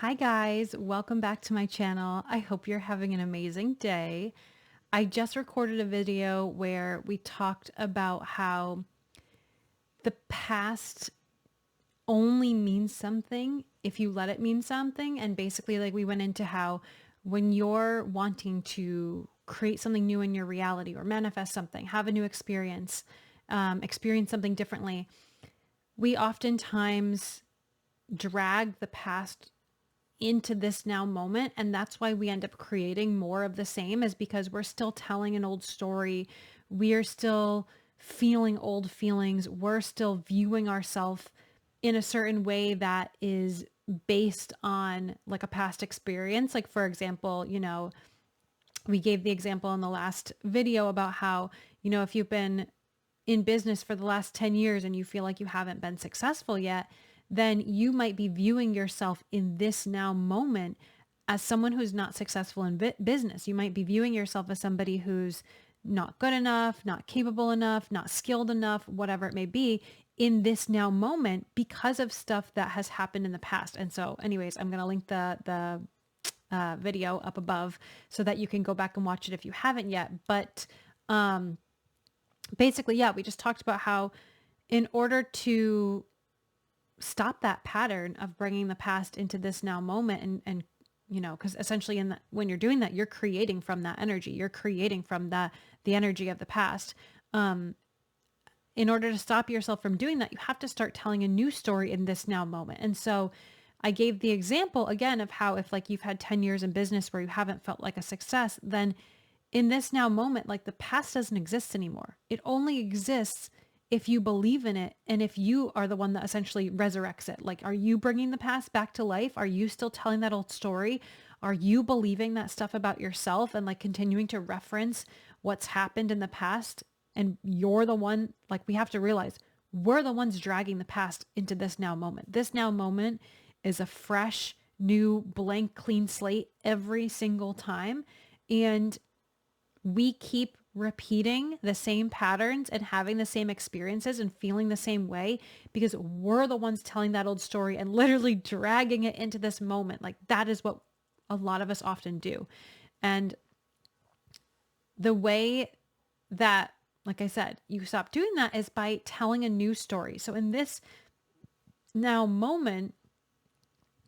Hi guys, welcome back to my channel. I hope you're having an amazing day. I just recorded a video where we talked about how the past only means something if you let it mean something. And basically like we went into how when you're wanting to create something new in your reality or manifest something, have a new experience, experience something differently, we oftentimes drag the past into this now moment. And that's why we end up creating more of the same, is because we're still telling an old story. We are still feeling old feelings. We're still viewing ourselves in a certain way that is based on like a past experience. Like, for example, we gave the example in the last video about how, if you've been in business for the last 10 years and you feel like you haven't been successful yet, then you might be viewing yourself in this now moment as someone who's not successful in business. You might be viewing yourself as somebody who's not good enough, not capable enough, not skilled enough, whatever it may be in this now moment because of stuff that has happened in the past. And so anyways, I'm going to link the video up above so that you can go back and watch it if you haven't yet. But basically, yeah, we just talked about how in order to stop that pattern of bringing the past into this now moment and because essentially when you're doing that, you're creating from that energy. You're creating from the energy of the past. In order to stop yourself from doing that, you have to start telling a new story in this now moment. And so I gave the example again of how if like you've had 10 years in business where you haven't felt like a success, then in this now moment, like the past doesn't exist anymore. It only exists if you believe in it and if you are the one that essentially resurrects it. Like, are you bringing the past back to life? Are you still telling that old story? Are you believing that stuff about yourself and like continuing to reference what's happened in the past? And you're the one, like we have to realize we're the ones dragging the past into this now moment. This now moment is a fresh, new, blank, clean slate every single time. And we keep repeating the same patterns and having the same experiences and feeling the same way because we're the ones telling that old story and literally dragging it into this moment. Like that is what a lot of us often do. And the way that, like I said, you stop doing that is by telling a new story. So in this now moment,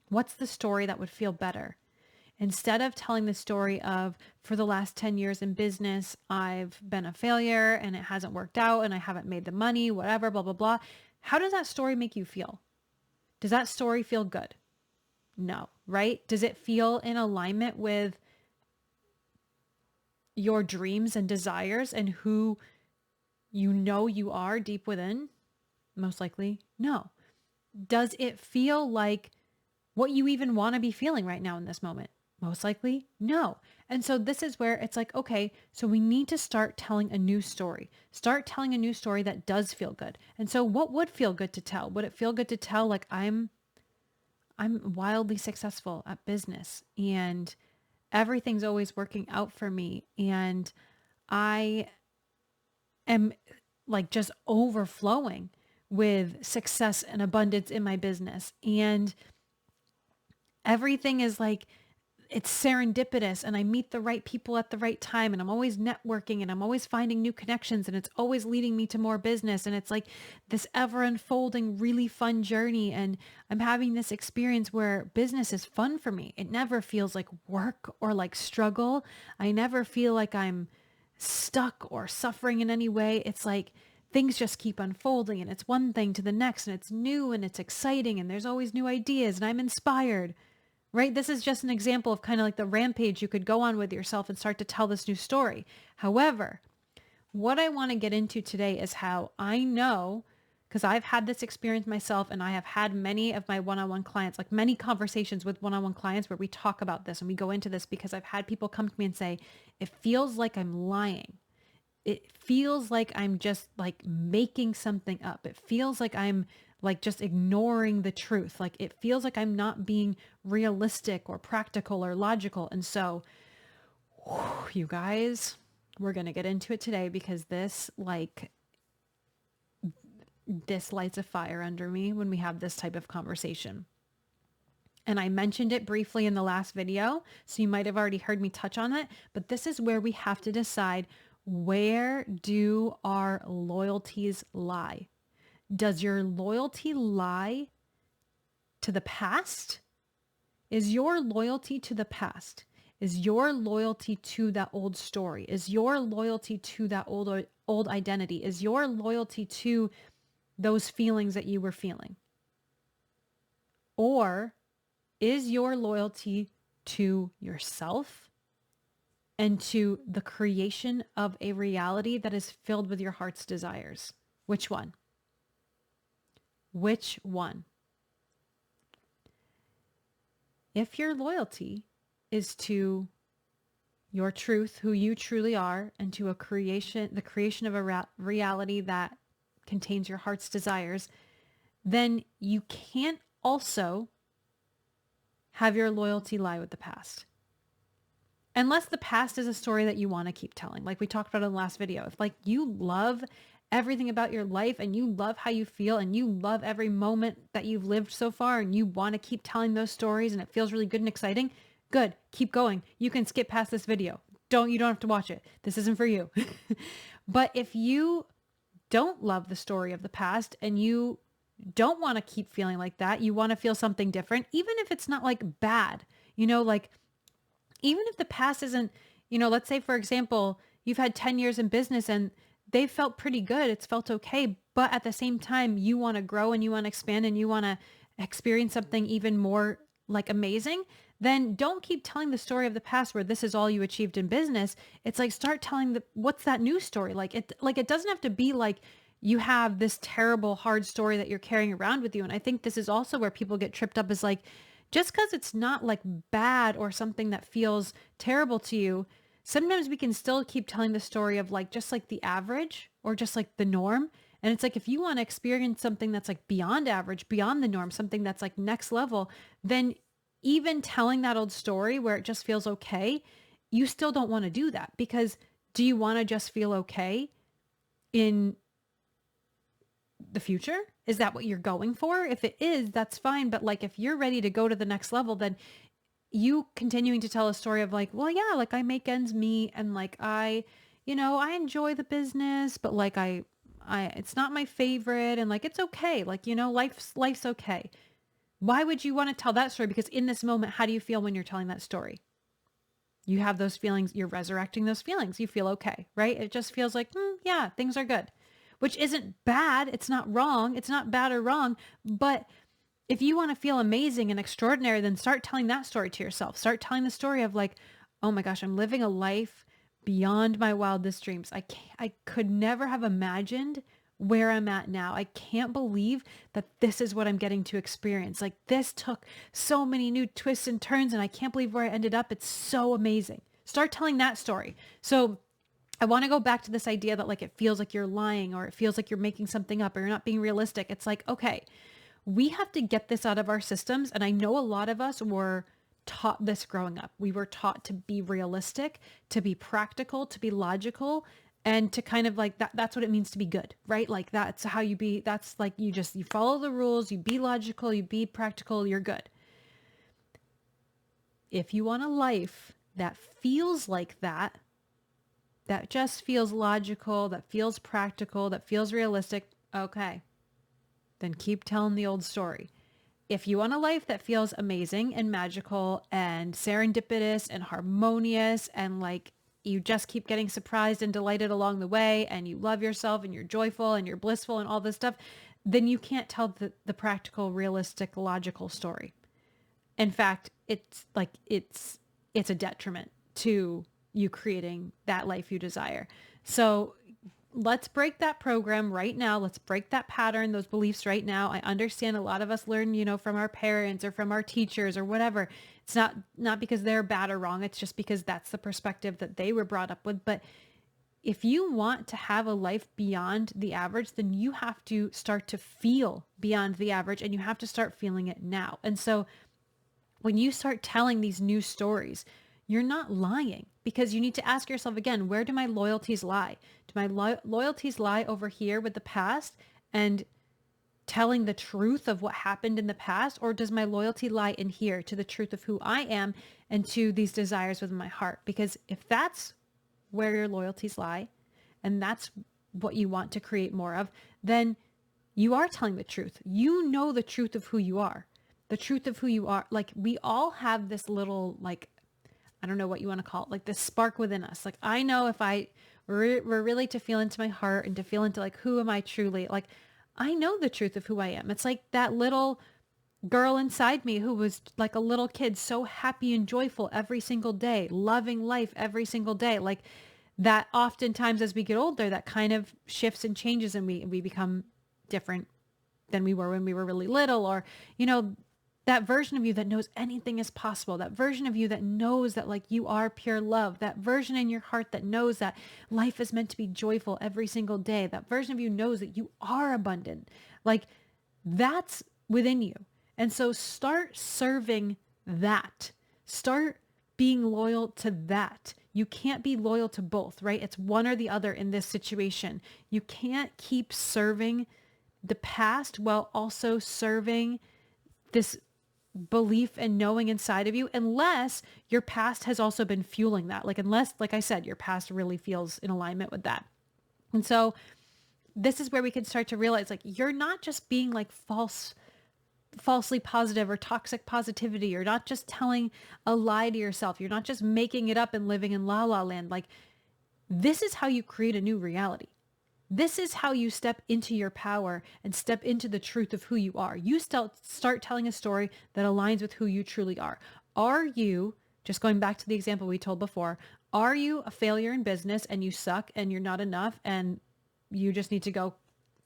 what's the story that would feel better? Instead of telling the story of, for the last 10 years in business, I've been a failure and it hasn't worked out and I haven't made the money, whatever, blah, blah, blah. How does that story make you feel? Does that story feel good? No, right? Does it feel in alignment with your dreams and desires and who you know you are deep within? Most likely, no. Does it feel like what you even want to be feeling right now in this moment? Most likely, no. And so this is where it's like, okay, so we need to start telling a new story. Start telling a new story that does feel good. And so what would feel good to tell? Would it feel good to tell like I'm wildly successful at business and everything's always working out for me and I am like just overflowing with success and abundance in my business and everything is like it's serendipitous and I meet the right people at the right time and I'm always networking and I'm always finding new connections and it's always leading me to more business and it's like this ever unfolding really fun journey and I'm having this experience where business is fun for me. It never feels like work or like struggle. I never feel like I'm stuck or suffering in any way. It's like things just keep unfolding and it's one thing to the next and it's new and it's exciting and there's always new ideas and I'm inspired. Right? This is just an example of kind of like the rampage you could go on with yourself and start to tell this new story. However, what I want to get into today is how I know, because I've had this experience myself and I have had many of my one-on-one clients, like many conversations with one-on-one clients where we talk about this and we go into this because I've had people come to me and say, it feels like I'm lying. It feels like I'm just like making something up. It feels like I'm like just ignoring the truth. Like it feels like I'm not being realistic or practical or logical. And so, you guys, we're going to get into it today because this lights a fire under me when we have this type of conversation. And I mentioned it briefly in the last video, so you might have already heard me touch on it, but this is where we have to decide, where do our loyalties lie? Does your loyalty lie to the past? Is your loyalty to the past? Is your loyalty to that old story? Is your loyalty to that old identity? Is your loyalty to those feelings that you were feeling? Or is your loyalty to yourself and to the creation of a reality that is filled with your heart's desires? Which one? Which one? If your loyalty is to your truth, who you truly are, and to the creation of a reality that contains your heart's desires, then you can't also have your loyalty lie with the past. Unless the past is a story that you want to keep telling, like we talked about in the last video. If like you love everything about your life and you love how you feel and you love every moment that you've lived so far and you want to keep telling those stories and it feels really good and exciting, good, keep going. You can skip past this video. You don't have to watch it. This isn't for you. But if you don't love the story of the past and you don't want to keep feeling like that, you want to feel something different, even if it's not like bad, like even if the past isn't, let's say for example, you've had 10 years in business and they felt pretty good. It's felt okay. But at the same time, you want to grow and you want to expand and you want to experience something even more like amazing, then don't keep telling the story of the past where this is all you achieved in business. It's like, start telling what's that new story? It doesn't have to be like you have this terrible, hard story that you're carrying around with you. And I think this is also where people get tripped up, is like, just because it's not like bad or something that feels terrible to you, sometimes we can still keep telling the story of like, just like the average or just like the norm. And it's like, if you want to experience something that's like beyond average, beyond the norm, something that's like next level, then even telling that old story where it just feels okay, you still don't want to do that, because do you want to just feel okay in the future? Is that what you're going for? If it is, that's fine. But like, if you're ready to go to the next level, then you continuing to tell a story of like, well, yeah, like I make ends meet and like I enjoy the business, but like I it's not my favorite and like it's okay. Like, life's okay. Why would you want to tell that story? Because in this moment, how do you feel when you're telling that story? You have those feelings, you're resurrecting those feelings. You feel okay, right? It just feels like, yeah, things are good, which isn't bad. It's not wrong. It's not bad or wrong. But if you want to feel amazing and extraordinary, then start telling that story to yourself. Start telling the story of like, oh my gosh, I'm living a life beyond my wildest dreams. I could never have imagined where I'm at now. I can't believe that this is what I'm getting to experience. Like, this took so many new twists and turns and I can't believe where I ended up. It's so amazing. Start telling that story. So I want to go back to this idea that like, it feels like you're lying or it feels like you're making something up or you're not being realistic. It's like, okay, we have to get this out of our systems. And I know a lot of us were taught this growing up. We were taught to be realistic, to be practical, to be logical, and to kind of like that's what it means to be good, right? Like that's how you be, that's like you follow the rules, you be logical, you be practical, you're good. If you want a life that feels like that just feels logical, that feels practical, that feels realistic, okay, then keep telling the old story. If you want a life that feels amazing and magical and serendipitous and harmonious and like you just keep getting surprised and delighted along the way and you love yourself and you're joyful and you're blissful and all this stuff, then you can't tell the practical, realistic, logical story. In fact, it's a detriment to you creating that life you desire. So let's break that program right now. Let's break that pattern, those beliefs right now. I understand a lot of us learn, from our parents or from our teachers or whatever. It's not because they're bad or wrong. It's just because that's the perspective that they were brought up with. But if you want to have a life beyond the average, then you have to start to feel beyond the average and you have to start feeling it now. And so when you start telling these new stories, you're not lying, because you need to ask yourself again, where do my loyalties lie? Do my loyalties lie over here with the past? And telling the truth of what happened in the past, or does my loyalty lie in here to the truth of who I am and to these desires within my heart? Because if that's where your loyalties lie and that's what you want to create more of, then you are telling the truth. You know the truth of who you are. The truth of who you are. Like, we all have this little, like, I don't know what you want to call it, like this spark within us. Like, I know if I were really to feel into my heart and to feel into like, who am I truly? Like, I know the truth of who I am. It's like that little girl inside me who was like a little kid, so happy and joyful every single day, loving life every single day. Like, that oftentimes as we get older, that kind of shifts and changes and we become different than we were when we were really little, or, you know, that version of you that knows anything is possible, that version of you that knows that like you are pure love, that version in your heart that knows that life is meant to be joyful every single day, that version of you knows that you are abundant. Like, that's within you. And so start serving that. Start being loyal to that. You can't be loyal to both, right? It's one or the other in this situation. You can't keep serving the past while also serving this belief and knowing inside of you, unless your past has also been fueling that. Like, unless, like I said, your past really feels in alignment with that. And so this is where we can start to realize, like, you're not just being like falsely positive or toxic positivity. You're not just telling a lie to yourself. You're not just making it up and living in la la land. Like, this is how you create a new reality. This is how you step into your power and step into the truth of who you are. You start telling a story that aligns with who you truly are. Are you, just going back to the example we told before, are you a failure in business and you suck and you're not enough and you just need to go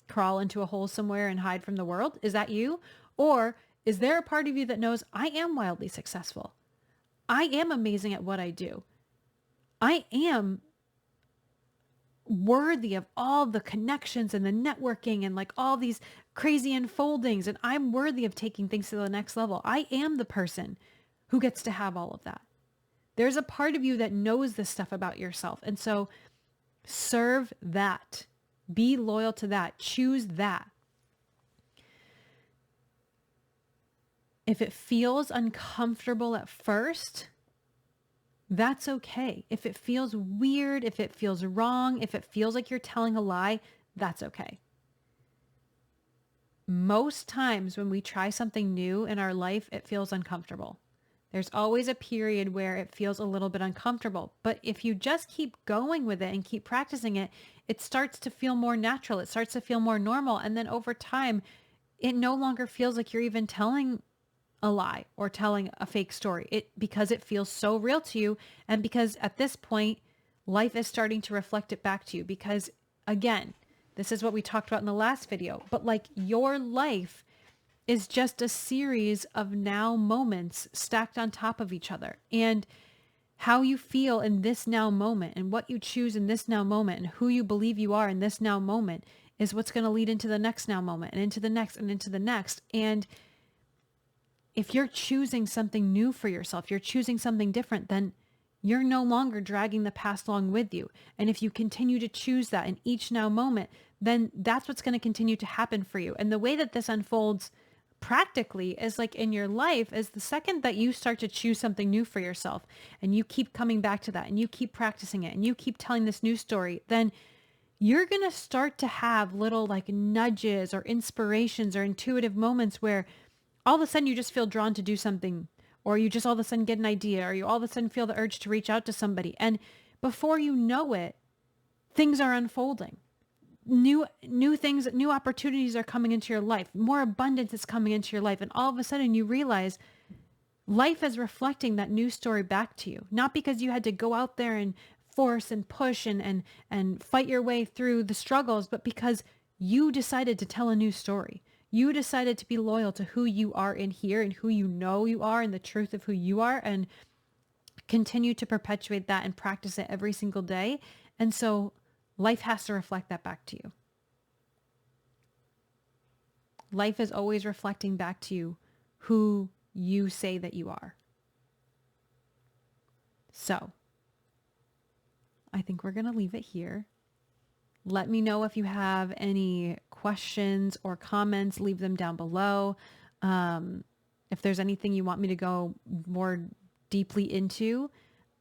crawl into a hole somewhere and hide from the world? Is that you? Or is there a part of you that knows, I am wildly successful? I am amazing at what I do. I am worthy of all the connections and the networking and like all these crazy unfoldings, and I'm worthy of taking things to the next level. I am the person who gets to have all of that. There's a part of you that knows this stuff about yourself. And so serve that. Be loyal to that. Choose that. If it feels uncomfortable at first, that's okay. If it feels weird, if it feels wrong, if it feels like you're telling a lie, that's okay. Most times when we try something new in our life, it feels uncomfortable. There's always a period where it feels a little bit uncomfortable. But if you just keep going with it and keep practicing it, it starts to feel more natural. It starts to feel more normal. And then over time, it no longer feels like you're even telling a lie or telling a fake story, because it feels so real to you. And because at this point, life is starting to reflect it back to you. Because again, this is what we talked about in the last video, but like, your life is just a series of now moments stacked on top of each other. And how you feel in this now moment and what you choose in this now moment and who you believe you are in this now moment is what's going to lead into the next now moment and into the next and into the next. And if you're choosing something new for yourself, you're choosing something different, then you're no longer dragging the past along with you. And if you continue to choose that in each now moment, then that's what's going to continue to happen for you. And the way that this unfolds practically is like in your life is the second that you start to choose something new for yourself and you keep coming back to that and you keep practicing it and you keep telling this new story, then you're going to start to have little like nudges or inspirations or intuitive moments where all of a sudden you just feel drawn to do something, or you just all of a sudden get an idea, or you all of a sudden feel the urge to reach out to somebody. And before you know it, things are unfolding. New things, new opportunities are coming into your life. More abundance is coming into your life. And all of a sudden you realize life is reflecting that new story back to you. Not because you had to go out there and force and push and fight your way through the struggles, but because you decided to tell a new story. You decided to be loyal to who you are in here and who you know you are and the truth of who you are, and continue to perpetuate that and practice it every single day. And so life has to reflect that back to you. Life is always reflecting back to you who you say that you are. So I think we're going to leave it here. Let me know if you have any questions or comments, leave them down below. If there's anything you want me to go more deeply into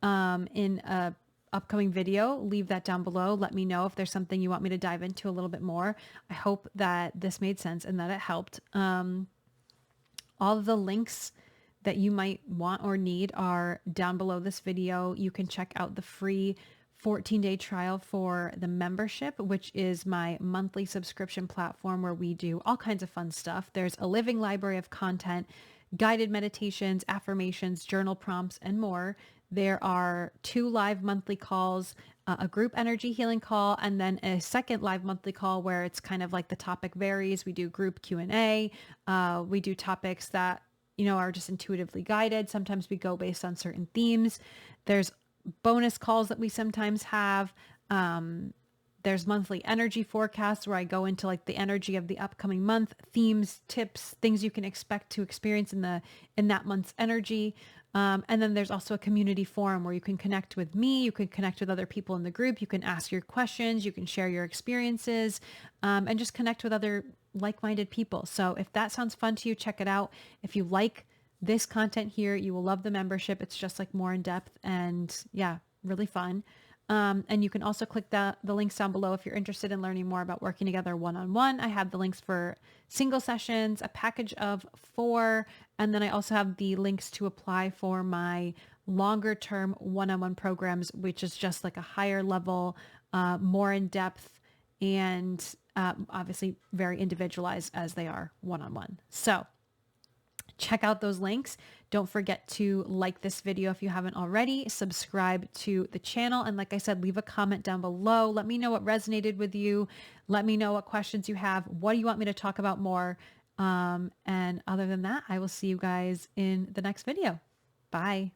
in a upcoming video, leave that down below. Let me know if there's something you want me to dive into a little bit more. I hope that this made sense and that it helped. All of the links that you might want or need are down below this video. You can check out the free 14-day trial for the membership, which is my monthly subscription platform where we do all kinds of fun stuff. There's a living library of content, guided meditations, affirmations, journal prompts, and more. There are 2 live monthly calls, a group energy healing call, and then a second live monthly call where it's kind of like the topic varies. We do group Q&A. We do topics that, are just intuitively guided. Sometimes we go based on certain themes. There's bonus calls that we sometimes have. There's monthly energy forecasts where I go into like the energy of the upcoming month, themes, tips, things you can expect to experience in that month's energy. And then there's also a community forum where you can connect with me, you can connect with other people in the group, you can ask your questions, you can share your experiences, and just connect with other like-minded people. So if that sounds fun to you, check it out. If you like this content here, you will love the membership. It's just like more in depth and yeah, really fun. And you can also click the links down below if you're interested in learning more about working together one-on-one. I have the links for single sessions, a package of 4, and then I also have the links to apply for my longer term one-on-one programs, which is just like a higher level, more in depth, and obviously very individualized as they are one-on-one. So check out those links. Don't forget to like this video if you haven't already, subscribe to the channel. And like I said, leave a comment down below. Let me know what resonated with you. Let me know what questions you have. What do you want me to talk about more? And other than that, I will see you guys in the next video. Bye.